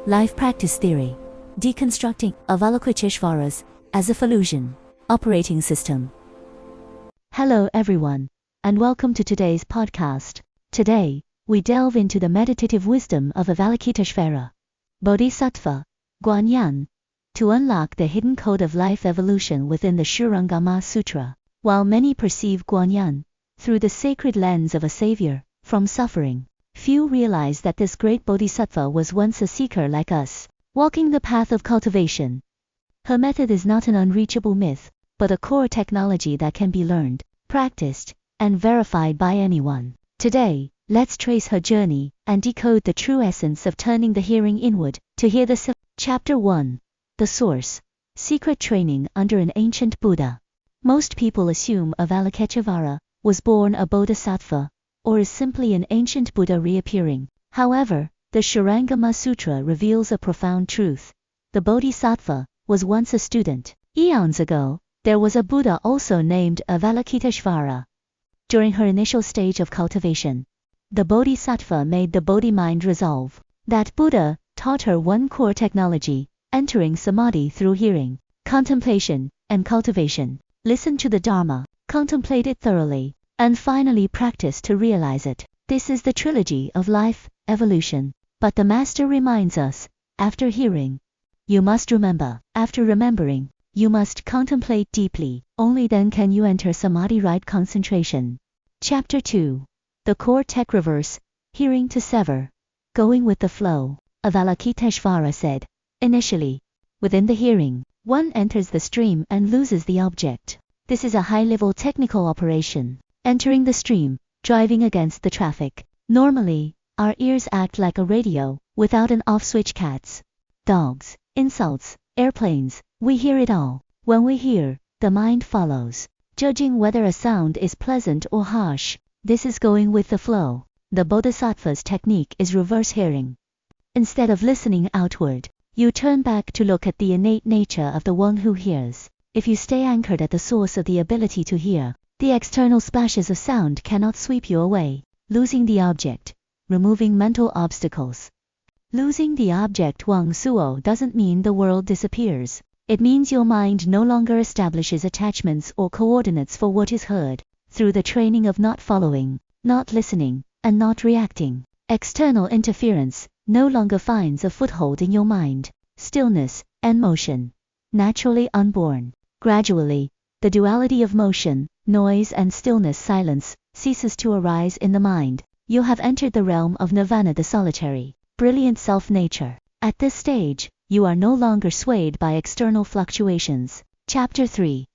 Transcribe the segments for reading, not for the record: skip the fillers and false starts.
Life Practice Theory. Deconstructing Avalokiteshvara's as if illusion. Operating System. Hello everyone, and welcome to today's podcast. Today, we delve into the meditative wisdom of Avalokiteshvara, Bodhisattva, Guanyin, to unlock the hidden code of life evolution within the Shurangama Sutra. While many perceive Guanyin through the sacred lens of a savior from suffering, few realize that this great bodhisattva was once a seeker like us, walking the path of cultivation. Her method is not an unreachable myth, but a core technology that can be learned, practiced, and verified by anyone. Today, let's trace her journey and decode the true essence of turning the hearing inward to hear the self. Chapter 1. The Source. Secret Training under an Ancient Buddha. Most people assume Avalokiteshvara was born a bodhisattva, or is simply an ancient Buddha reappearing. However, the Shurangama Sutra reveals a profound truth. The bodhisattva was once a student. Eons ago, there was a Buddha also named Avalokiteshvara. During her initial stage of cultivation, the bodhisattva made the Bodhi mind resolve. That Buddha taught her one core technology, entering samadhi through hearing, contemplation, and cultivation. Listen to the Dharma, contemplate it thoroughly, and finally practice to realize it. This is the trilogy of life, evolution. But the Master reminds us, after hearing, you must remember. After remembering, you must contemplate deeply. Only then can you enter samadhi right concentration. Chapter 2. The core tech reverse, hearing to sever. Going with the flow. Avalokiteshvara said, initially, within the hearing, one enters the stream and loses the object. This is a high-level technical operation. Entering the stream, driving against the traffic. Normally, our ears act like a radio, without an off switch. Cats, dogs, insults, airplanes, we hear it all. When we hear, the mind follows, judging whether a sound is pleasant or harsh. This is going with the flow. The Bodhisattva's technique is reverse hearing. Instead of listening outward, you turn back to look at the innate nature of the one who hears. If you stay anchored at the source of the ability to hear, the external splashes of sound cannot sweep you away. Losing the object. Removing mental obstacles. Losing the object Wang Suo doesn't mean the world disappears. It means your mind no longer establishes attachments or coordinates for what is heard. Through the training of not following, not listening, and not reacting, external interference no longer finds a foothold in your mind. Stillness and motion. Naturally unborn. Gradually, the duality of motion, noise and stillness silence ceases to arise in the mind. You have entered the realm of nirvana, the solitary, brilliant self-nature. At this stage, you are no longer swayed by external fluctuations. Chapter 3.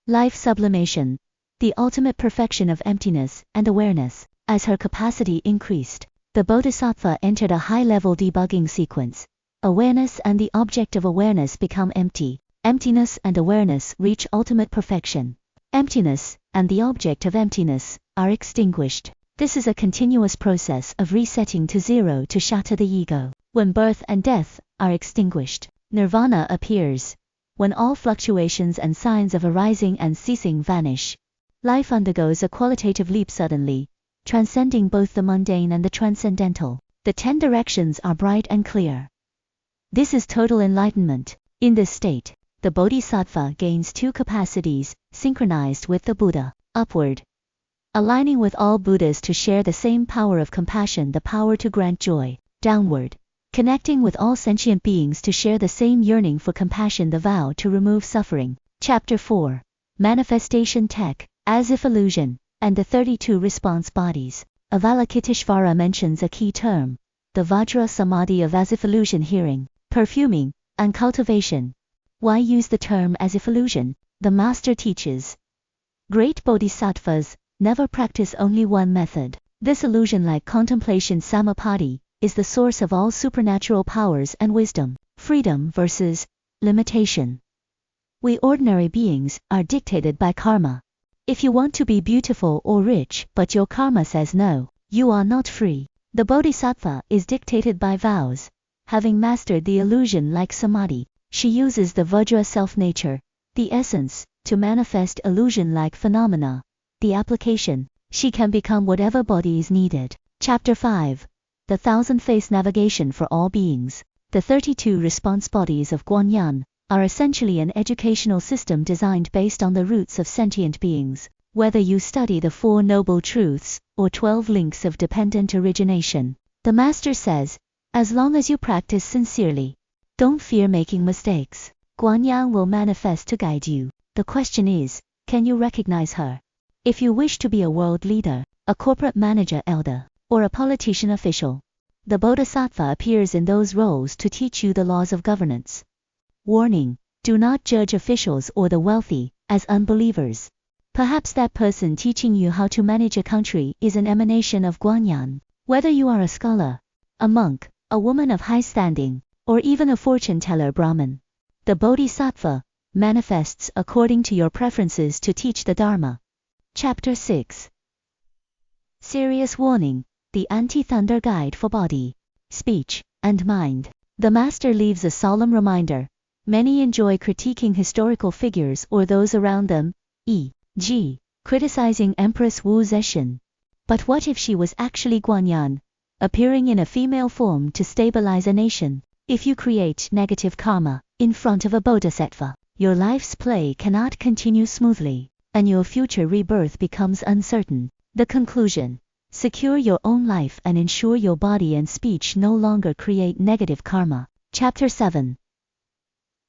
Life Sublimation. The ultimate perfection of emptiness and awareness. As her capacity increased, the Bodhisattva entered a high-level debugging sequence. Awareness and the object of awareness become empty. Emptiness and awareness reach ultimate perfection. Emptiness and the object of emptiness are extinguished. This is a continuous process of resetting to zero to shatter the ego. When birth and death are extinguished, nirvana appears. When all fluctuations and signs of arising and ceasing vanish, life undergoes a qualitative leap suddenly, transcending both the mundane and the transcendental. The 10 directions are bright and clear. This is total enlightenment. In this state, the Bodhisattva gains 2 capacities, synchronized with the Buddha. Upward, aligning with all Buddhas to share the same power of compassion, the power to grant joy. Downward, connecting with all sentient beings to share the same yearning for compassion, the vow to remove suffering. Chapter 4. Manifestation Tech, as if illusion, and the 32 response bodies. Avalokiteshvara mentions a key term, the Vajra Samadhi of as if illusion hearing, perfuming, and cultivation. Why use the term as if illusion? The Master teaches, great bodhisattvas never practice only one method. This illusion-like contemplation samadhi is the source of all supernatural powers and wisdom. Freedom versus limitation. We ordinary beings are dictated by karma. If you want to be beautiful or rich but your karma says no, you are not free. The bodhisattva is dictated by vows. Having mastered the illusion-like samadhi, she uses the Vajra self-nature, the essence, to manifest illusion-like phenomena. The application, she can become whatever body is needed. Chapter 5. The thousand-face navigation for all beings. The 32 response bodies of Guanyin are essentially an educational system designed based on the roots of sentient beings. Whether you study the Four Noble Truths or 12 links of dependent origination, the Master says, as long as you practice sincerely, don't fear making mistakes. Guanyin will manifest to guide you. The question is, can you recognize her? If you wish to be a world leader, a corporate manager elder, or a politician official, the Bodhisattva appears in those roles to teach you the laws of governance. Warning: do not judge officials or the wealthy as unbelievers. Perhaps that person teaching you how to manage a country is an emanation of Guanyin. Whether you are a scholar, a monk, a woman of high standing, or even a fortune teller Brahmin, the Bodhisattva manifests according to your preferences to teach the Dharma. Chapter 6. Serious warning: the anti-thunder guide for body, speech, and mind. The Master leaves a solemn reminder. Many enjoy critiquing historical figures or those around them, e.g., criticizing Empress Wu Zetian. But what if she was actually Guanyin, appearing in a female form to stabilize a nation? If you create negative karma in front of a bodhisattva, your life's play cannot continue smoothly, and your future rebirth becomes uncertain. The conclusion: secure your own life and ensure your body and speech no longer create negative karma. Chapter 7.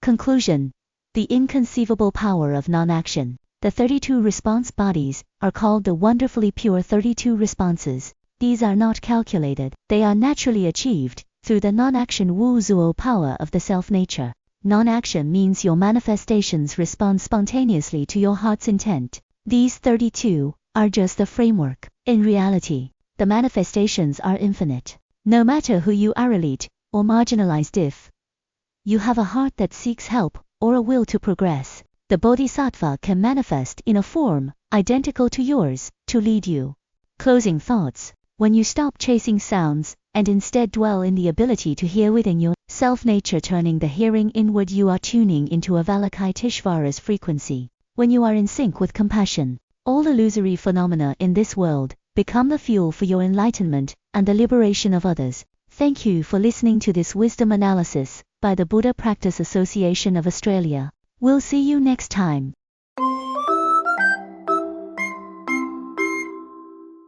Conclusion: the inconceivable power of non-action. The 32 response bodies are called the wonderfully pure 32 responses. These are not calculated, they are naturally achieved through the non-action Wu-Zuo power of the self-nature. Non-action means your manifestations respond spontaneously to your heart's intent. These 32 are just the framework. In reality, the manifestations are infinite. No matter who you are, elite or marginalized, if you have a heart that seeks help or a will to progress, the Bodhisattva can manifest in a form identical to yours to lead you. Closing thoughts: when you stop chasing sounds and instead dwell in the ability to hear within your self-nature, turning the hearing inward, you are tuning into Avalokiteshvara's frequency. When you are in sync with compassion, all illusory phenomena in this world become the fuel for your enlightenment and the liberation of others. Thank you for listening to this wisdom analysis by the Buddha Practice Association of Australia. We'll see you next time.